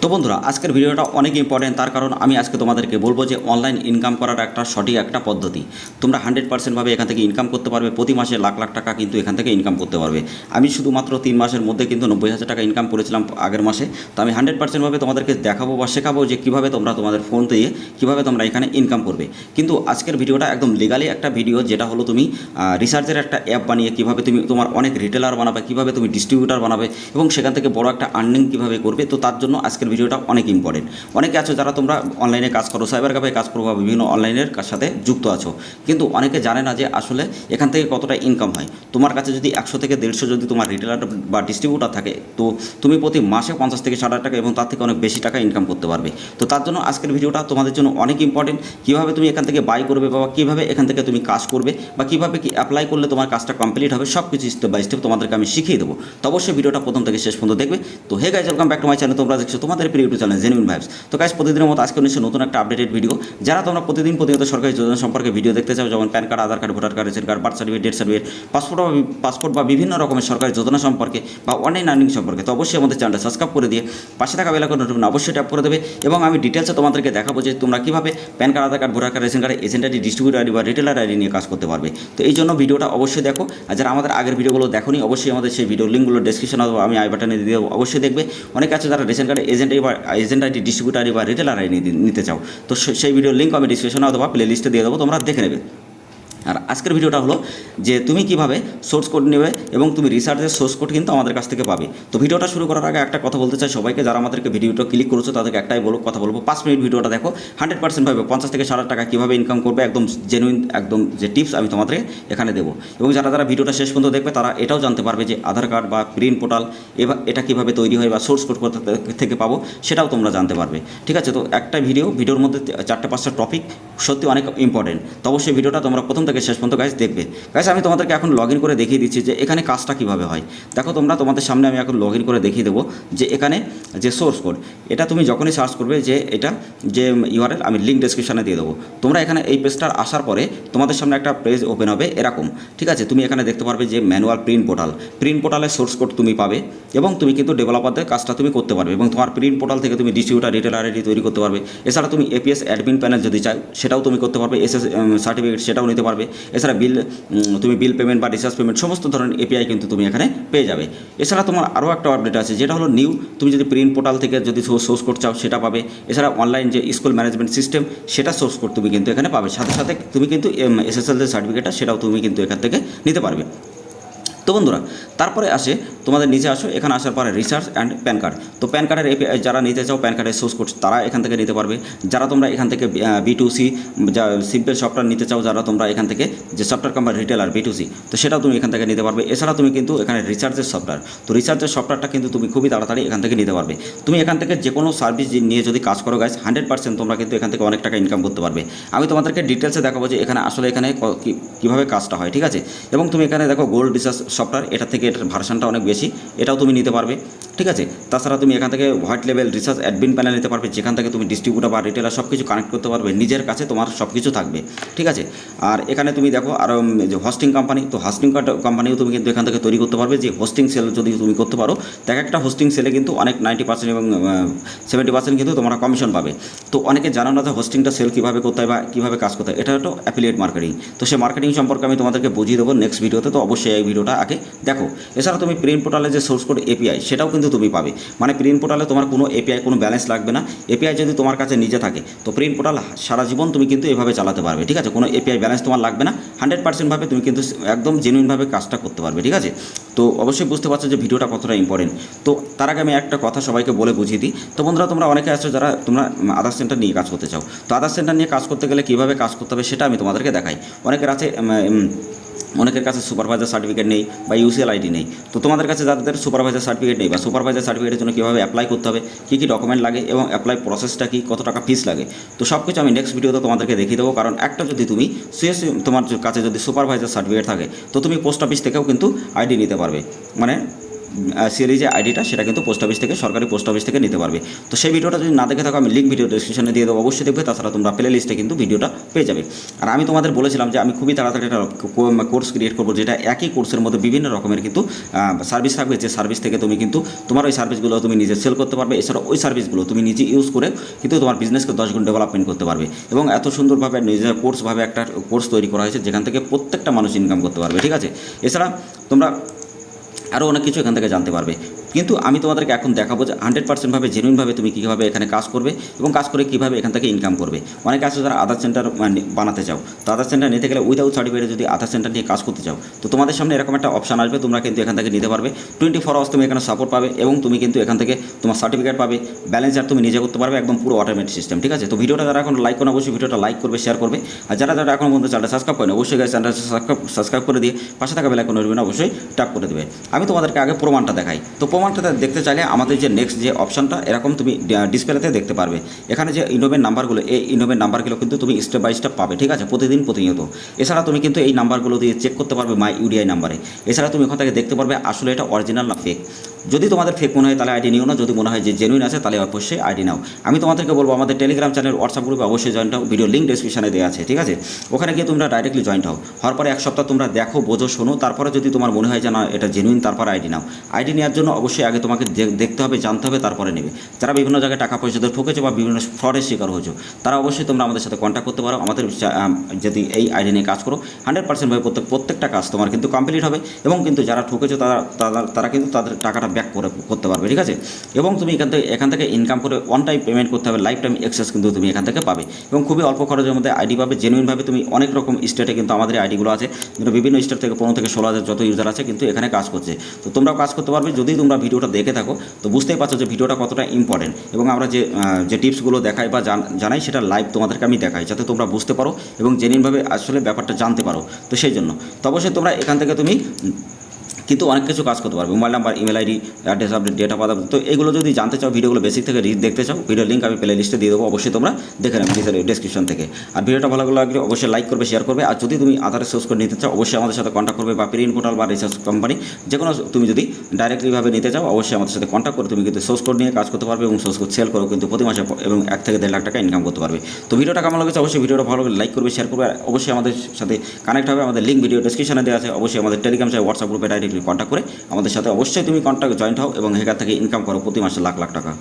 তো বন্ধুরা আজকের ভিডিওটা অনেক ইম্পর্টেন্ট, তার কারণ আমি আজকে তোমাদেরকে বলবো যে অনলাইন ইনকাম করার একটা সঠিক একটা পদ্ধতি। তোমরা 100% এখান থেকে ইনকাম করতে পারবে, প্রতি মাসে লাখ লাখ টাকা কিন্তু এখান থেকে ইনকাম করতে পারবে। আমি শুধুমাত্র 3 মাসের মধ্যে কিন্তু 90,000 টাকা ইনকাম করেছিলাম আগের মাসে। তো আমি 100% তোমাদেরকে দেখাবো বা শেখাবো যে কীভাবে তোমরা তোমাদের ফোন দিয়ে কীভাবে তোমরা এখানে ইনকাম করবে। কিন্তু আজকের ভিডিওটা একদম লিগালি একটা ভিডিও, যেটা হলো তুমি রিসার্চের একটা অ্যাপ বানিয়ে কীভাবে তুমি তোমার অনেক রিটেলার বানাবে, কীভাবে তুমি ডিস্ট্রিবিউটার বানাবে এবং সেখান থেকে বড় একটা আর্নিং কীভাবে করবে। তো তার জন্য আজকের ভিডিওটা অনেক ইম্পর্টেন্ট। অনেকে আছো যারা তোমরা অনলাইনে কাজ করো, সাইবার ক্যাফে কাজ করো বা বিভিন্ন অনলাইনের সাথে যুক্ত আছো, কিন্তু অনেকে জানে না যে আসলে এখান থেকে কতটা ইনকাম হয়। তোমার কাছে যদি 100 থেকে 150 যদি তোমার রিটেলার বা ডিস্ট্রিবিউটার থাকে, তো তুমি প্রতি মাসে 50 থেকে 60 টাকা এবং তার থেকে অনেক বেশি টাকা ইনকাম করতে পারবে। তো তার জন্য আজকের ভিডিওটা তোমাদের জন্য অনেক ইম্পর্টেন্ট। কীভাবে তুমি এখান থেকে বাই করবে বা কীভাবে এখান থেকে তুমি কাজ করবে বা কীভাবে কি অ্যাপ্লাই করলে তোমার কাজটা কমপ্লিট হবে, সব কিছু স্টেপ বাই স্টেপ তোমাদেরকে আমি শিখিয়ে দেবো। তো অবশ্যই ভিডিওটা প্রথম থেকে শেষ পর্যন্ত দেখবে। তো hey guys, welcome back to my channel. তোমরা দেখছো তোমাদের প্রিয় ইউটিউব চ্যানেল জেনুইন ভাইবস। তো গাইজ, প্রতিদিনের মতো আজকে নিশ্চয় নতুন একটা আপডেটেড ভিডিও। যারা তোমরা প্রতিনিয়ত সরকারি যোজনা সম্পর্কে ভিডিও দেখতে চাও, যেমন PAN card, Aadhaar card, voter card, ration card, birth certificate, death certificate, passport বা বিভিন্ন রকমের সরকারি যোজনা সম্পর্কে বা অনলাইন আর্নিং সম্পর্কে, তো অবশ্যই আমাদের চ্যানেলটা সাবস্ক্রাইব করে দিয়ে পাশে থাকা বেল আইকনটা অবশ্যই ট্যাপ করে দেবে। এবং আমি ডিটেলসে তোমাদেরকে দেখাবো যে তোমরা কীভাবে PAN card, Aadhaar card, voter card, ration card, agent ID, distributor ID বা রিটেলার আইডি নিয়ে কাজ করতে পারবে। তো এই জন্য ভিডিওটা অবশ্যই দেখো। আর যারা আমাদের আগের ভিডিওগুলো দেখোনি, অবশ্যই আমাদের সেই ভিডিও লিঙ্কগুলো ডেসক্রিপশনে আমি আই বাটনে দিয়ে দেবো, অবশ্যই দেখবে। অনেকে আছে যারা রেশন কার্ডে এজেন্ট আইডি, ডিস্ট্রিবিউটার আইডি বা রিটেলার আইডি নিতে চাও, তো সেই ভিডিওর লিঙ্ক আমি ডিসক্রিপশনে অথবা প্লে লিস্টে দিয়ে দেবো, তোমরা দেখে নেবে। আর আজকের ভিডিওটা হলো যে তুমি কিভাবে সোর্স কোড নেবে এবং তুমি রিসার্চের সোর্স কোড কিন্তু আমাদের কাছ থেকে পাবে। তো ভিডিওটা শুরু করার আগে একটা কথা বলতে চাই সবাইকে, যারা আমাদেরকে ভিডিওটা ক্লিক করেছো তাদেরকে একটাই কথা বলবো, 5 মিনিট ভিডিওটা দেখো। 100% পাবে 50 থেকে 60 টাকা কীভাবে ইনকাম করবে, একদম জেনুইন একদম যে টিপস আমি তোমাদের এখানে দেবো। এবং যারা ভিডিওটা শেষ পর্যন্ত দেখবে তারা এটাও জানতে পারবে যে আধার কার্ড বা প্রিন্ট পোর্টাল এটা কীভাবে তৈরি হয় বা সোর্স কোড কোথা থেকে পাবো সেটাও তোমরা জানতে পারবে। ঠিক আছে, তো একটা ভিডিওর মধ্যে 4-5টা টপিক সত্যি অনেক ইম্পর্টেন্ট। তো অবশ্যই ভিডিওটা তোমরা প্রথম থেকে শেষ পর্যন্ত গাইজ দেখবে। গাইজ, আমি তোমাদেরকে এখন লগ ইন করে দেখিয়ে দিচ্ছি যে এখানে কাজটা কীভাবে হয়। দেখো তোমাদের সামনে আমি এখন লগ ইন করে দেখিয়ে দেবো যে এখানে যে সোর্স কোড, এটা তুমি যখনই সার্চ করবে যে এটা যে ইউআরএল আমি লিঙ্ক ডেসক্রিপশনে দিয়ে দেবো। তোমরা এখানে এই পেজটার আসার পরে তোমাদের সামনে একটা পেজ ওপেন হবে এরকম। ঠিক আছে, তুমি এখানে দেখতে পারবে যে ম্যানুয়াল প্রিন্ট পোর্টালের সোর্স কোড তুমি পাবে এবং তুমি কিন্তু ডেভেলপারদের কাজটা তুমি করতে পারবে এবং তোমার প্রিন্ট পোর্টাল থেকে তুমি ডিস্ট্রিবিউটার, রিটেলার আইডি তৈরি করতে পারবে। এছাড়া তুমি এপিএস অ্যাডমিন প্যানেল যদি চাও সেটাও তুমি করতে পারবে, এসএস সার্টিফিকেট সেটাও নিতে পারবে। এছাড়া তুমি বিল পেমেন্ট বা রিচার্জ পেমেন্ট সমস্ত ধরনের এপিআই কিন্তু তুমি এখানে পেয়ে যাবে। এছাড়া তোমার আরও একটা আপডেট আছে, যেটা হলো নিউ, তুমি যদি প্রিন্ট পোর্টাল থেকে যদি সোর্স কোড চাও সেটা পাবে। এছাড়া অনলাইন যে স্কুল ম্যানেজমেন্ট সিস্টেম সেটা সোর্স কোড তুমি কিন্তু এখানে পাবে। সাথে সাথে তুমি কিন্তু এসএসএল যে সার্টিফিকেটটা সেটাও তুমি কিন্তু এখান থেকে নিতে পারবে। তো বন্ধুরা, তারপরে আসে তোমাদের নিচে আসো, এখানে আসার পরে রিসার্চ অ্যান্ড প্যান কার্ড। তো প্যান কার্ডের এপিআই যারা নিতে চাও, প্যান কার্ডের সোর্স কোড তারা এখান থেকে নিতে পারবে। যারা তোমরা এখান থেকে B2C যা সিম্পল সফটওয়্যার নিতে চাও, যারা তোমরা এখান থেকে যে সফটওয়্যার কোম্পানি রিটেলার B2C, তো সেটাও তুমি এখান থেকে নিতে পারবে। এছাড়া তুমি কিন্তু এখানে রিসার্চের সফটওয়্যার, তো রিসার্চের সফটওয়্যারটা কিন্তু তুমি খুবই তাড়াতাড়ি এখান থেকে নিতে পারবে। তুমি এখান থেকে যে কোনো সার্ভিস নিয়ে যদি কাজ করো গাইজ, 100% তোমরা কিন্তু এখান থেকে অনেক টাকা ইনকাম করতে পারবে। আমি তোমাদেরকে ডিটেলসে দেখাবো যে এখানে আসলে কীভাবে কাজটা হয়। ঠিক আছে, এবং তুমি এখানে দেখো গোল্ড রিসার্চ সফটওয়্যার, এটা থেকে এটার ভার্সনটা অনেক বেশি, এটাও তুমি নিতে পারবে। ঠিক আছে, তাছাড়া তুমি এখান থেকে white level research admin panel নিতে পারবে, যেখান থেকে তুমি ডিস্ট্রিবিউটার বা রিটেলার সব কিছু কানেক্ট করতে পারবে, নিজের কাছে তোমার সব কিছু থাকবে। ঠিক আছে, আর এখানে তুমি দেখো আরও যে হোস্টিং কোম্পানি, তো হোস্টিং কোম্পানিও তুমি কিন্তু এখান থেকে তৈরি করতে পারবে। যে হোস্টিং সেল যদি তুমি করতে পারো, দেখ একটা হোস্টিং সেলে কিন্তু অনেক 90% এবং 70% কিন্তু তোমরা কমিশন পাবে। তো অনেকে জানো না যে হোস্টিংটা সেল কীভাবে করতে হয় বা কীভাবে কাজ করতে হয়, এটা হলো অ্যাফিলিয়েট মার্কেটিং। তো সেই মার্কেটিং সম্পর্কে আমি তোমাদেরকে বুঝিয়ে দেবো নেক্সট ভিডিওতে, তো অবশ্যই এই ভিডিওটা আগে দেখো। এছাড়া তুমি প্রিন্ট পোর্টালে যে সোর্স কোড এপিআই সেটাও কিন্তু তুমি পাবে। মানে প্রিন্ট পোর্টালে তোমার কোনো এপিআই কোনো ব্যালেন্স লাগবে না। এপিআই যদি তোমার কাছে নিজে থাকে, তো প্রিন্ট পোর্টাল সারা জীবন তুমি কিন্তু এভাবে চালাতে পারবে। ঠিক আছে, কোনো এপিআই ব্যালেন্স তোমার লাগবে না। 100% তুমি কিন্তু একদম জেনুইনভাবে কাজটা করতে পারবে। ঠিক আছে, তো অবশ্যই বুঝতে পারছো যে ভিডিওটা কতটা ইম্পর্টেন্ট। তো তার আগে আমি একটা কথা সবাইকে বলে বুঝিয়ে দিই। তো বন্ধুরা, তোমরা অনেকে আছো যারা তোমরা আধার সেন্টার নিয়ে কাজ করতে চাও, তো আধার সেন্টার নিয়ে কাজ করতে গেলে কীভাবে কাজ করতে হবে সেটা আমি তোমাদেরকে দেখাই। অনেকের কাছে সুপারভাইজার সার্টিফিকেট নেই বা ইউসিএল আইডি নেই। তো তোমাদের কাছে যাদের সুপারভাইজার সার্টিফিকেট নেই বা সুপারভাইজার সার্টিফিকেটের জন্য কীভাবে অ্যাপ্লাই করতে হবে, কী কী ডকুমেন্ট লাগে এবং অ্যাপ্লাই প্রসেসটা কী, কত টাকা ফিস লাগে, তো সব কিছু আমি নেক্সট ভিডিওতে তোমাদেরকে দেখিয়ে দেবো। কারণ একটা যদি তুমি তোমার কাছে যদি সুপারভাইজার সার্টিফিকেট থাকে, তো তুমি পোস্ট অফিস থেকেও কিন্তু আইডি নিতে পারবে। মানে সিএলই যে আইডিটা সেটা কিন্তু পোস্ট অফিস থেকে, সরকারি পোস্ট অফিস থেকে নিতে পারবে। তো সেই ভিডিওটা যদি না দেখে থাকো আমি লিঙ্ক ভিডিও ডেসক্রিপশনে দিয়ে দেবো, অবশ্যই দেখবে। তাছাড়া তোমরা প্লে লিস্টে কিন্তু ভিডিওটা পেয়ে যাবে। আর আমি তোমাদের বলেছিলাম যে আমি খুবই তাড়াতাড়ি একটা কোর্স ক্রিয়েট করবো, যেটা একই কোর্সের মধ্যে বিভিন্ন রকমের কিন্তু সার্ভিস থাকবে, যে সার্ভিস থেকে তুমি কিন্তু তোমার ওই সার্ভিসগুলো তুমি নিজে সেল করতে পারবে। এছাড়া ওই সার্ভিসগুলো তুমি নিজে ইউজ করে কিন্তু তোমার বিজনেসকে 10 গুণ ডেভেলপমেন্ট করতে পারবে। এবং এত সুন্দরভাবে নিজের কোর্সভাবে একটা কোর্স তৈরি করা হয়েছে যেখান থেকে প্রত্যেকটা মানুষ ইনকাম করতে পারবে, ঠিক আছে। এছাড়া তোমরা আরও অনেক কিছু এখান থেকে জানতে পারবে। কিন্তু আমি তোমাদেরকে এখন দেখাবো যে 100% জেনুইনভাবে তুমি কীভাবে এখানে কাজ করবে এবং কাজ করে কীভাবে এখান থেকে ইনকাম করবে। অনেকে আছে যারা আধার সেন্টার বানাতে চাও, তো আধার সেন্টার নিতে গেলে উইদাউট সার্টিফিকেটে যদি আধার সেন্টার নিয়ে কাজ করতে চাও, তো তোমাদের সামনে এরকম একটা অপশন আসবে, তোমরা কিন্তু এখান থেকে নিতে পারবে। 24 আওয়ার্স তুমি এখানে সাপোর্ট পাবে এবং তুমি কিন্তু এখান থেকে তোমার সার্টিফিকেট পাবে, ব্যালেন্স আর তুমি নিজে করতে পারবে, একদম পুরো অটোমেটিক সিস্টেম, ঠিক আছে। তো ভিডিওটা যারা এখন লাইক করো অবশ্যই ভিডিওটা লাইক করবে, শেয়ার করবে। আর যারা যারা এখন পর্যন্ত চ্যানেলটা সাবস্ক্রাইব করেন অবশ্যই চ্যানেলটা সাবস্ক্রাইব করে দিয়ে পাশে থাকা বেল আইকন অবশ্যই ট্যাপ করে দেবে। আমি তোমাদেরকে আগে প্রমাণটা দেখাই। তো প্রমাণটা দেখতে চাইলে আমাদের যে নেক্সট যে অপশনটা এরকম তুমি ডিসপ্লেতে দেখতে পারবে। এখানে যে ইনোভের নাম্বারগুলো, এই ইনোভের নাম্বারগুলো কিন্তু তুমি স্টেপ বাই স্টেপ পাবে, ঠিক আছে, প্রতিনিয়ত। এছাড়া তুমি কিন্তু এই নাম্বারগুলো দিয়ে চেক করতে পারবে মাই ইউডিআই নাম্বারে। এছাড়া তুমি ওখান থেকে দেখতে পারবে আসলে এটা অরিজিনাল না ফেক। যদি তোমাদের ফেক মনে হয় তাহলে আইডি নিও না, যদি মনে হয় যে জেনুইন আছে তাহলে অবশ্যই আইডি নাও। আমি তোমাদেরকে বলবো আমাদের টেলিগ্রাম চ্যানেল, হোয়াটসঅ্যাপ গ্রুপে অবশ্যই জয়েন্ট হও, ভিডিও লিঙ্ক ডেসক্রিপশনে দেওয়া আছে, ঠিক আছে। ওখানে গিয়ে তোমরা ডাইরেক্টলি জয়েন্ট হওয়ার পরে 1 সপ্তাহ তোমরা দেখো, বোঝো, শোনো, তারপরে যদি তোমার মনে হয় যে না এটা জেনুইন, তারপর আইডি নাও। আইডি নেওয়ার জন্য অবশ্যই আগে তোমাকে দেখতে হবে, জানতে হবে, তারপরে নেবে। যারা বিভিন্ন জায়গায় টাকা পয়সা দিয়ে ঠকেছো বা বিভিন্ন ফ্রডের শিকার হয়েছো, তারা অবশ্যই তোমরা আমাদের সাথে কন্ট্যাক্ট করতে পারো। আমাদের যদি এই আইডি নিয়ে কাজ করো 100% প্রত্যেকটা কাজ তোমার কিন্তু কমপ্লিট হবে এবং কিন্তু যারা ঠকেছো তারা কিন্তু তাদের টাকাটা ব্যাক করতে পারবে, ঠিক আছে। এবং তুমি এখান থেকে ইনকাম করে ওয়ান টাইম পেমেন্ট করতে হবে, লাইফ টাইম অ্যাক্সেস কিন্তু তুমি এখান থেকে পাবে এবং খুবই অল্প খরচের মধ্যে আইডি পাবে জেনুইনভাবে। তুমি অনেক রকম স্টেটে কিন্তু আমাদের আইডিগুলো আছে, বিভিন্ন স্টেট থেকে 15 থেকে 16,000 যত ইউজার আছে কিন্তু এখানে কাজ করছে। তো তোমরাও কাজ করতে পারবে। যদি তোমরা ভিডিওটা দেখে থাকো তো বুঝতেই পারছো যে ভিডিওটা কতটা ইম্পর্টেন্ট এবং আমরা যে টিপসগুলো দেখাই বা জানাই সেটা লাইভ তোমাদেরকে আমি দেখাই, যাতে তোমরা বুঝতে পারো এবং জেনুইনভাবে আসলে ব্যাপারটা জানতে পারো। তো সেই জন্য তো অবশ্যই তোমরা এখান থেকে তুমি কিন্তু অনেক কিছু কাজ করতে পারবে, mobile number, email ID, address update, data পাতা। তো এগুলো যদি জানতে চাও, ভিডিওগুলো বেসিক থেকে দেখতে চাও, ভিডিও লিঙ্ক আমি প্লে লিস্টে দিয়ে দেবো, অবশ্যই তোমরা দেখে নেবে ডেসক্রিপশন থেকে। আর ভিডিওটা ভালো লাগলে অবশ্যই লাইক করবে, শেয়ার করবে। আর যদি তুমি আধারে সোর্স করে নিতে চাও অবশ্যই আমাদের সাথে কন্ট্যাক্ট করবে, বা প্রিন্ট পোর্টাল বা রিসার্চ কোম্পানি যে কোনো তুমি যদি ডাইরেক্টলিভাবে নিতে চাও অবশ্যই আমাদের সাথে কন্ট্যাক্ট করে তুমি কিন্তু সোর্স কোড নিয়ে কাজ করতে পারবে এবং সোর্স কোড সেল করো কিন্তু প্রতি মাসে এবং 1 থেকে 1.5 লাখ টাকা ইনকাম করতে পারবে। তো ভিডিওটা কেমন লাগছে অবশ্যই ভিডিওটা ভালো লাগলে লাইক করবে, শেয়ার করবে। আর অবশ্যই আমাদের সাথে কানেক্ট হবে, আমাদের লিঙ্ক ভিডিও ডেসক্রিপশনে দেওয়া আছে। অবশ্যই আমাদের টেলিগ্রাম চ্যানেল, হোয়াটসঅ্যাপ গ্রুপে ডাইরেক্টলি কন্ট্যাক্ট করে আমাদের সাথে অবশ্যই তুমি কন্ট্যাক্ট জয়েন্ট হও এবং এখান থেকে ইনকাম করো প্রতি মাসে লাখ লাখ টাকা।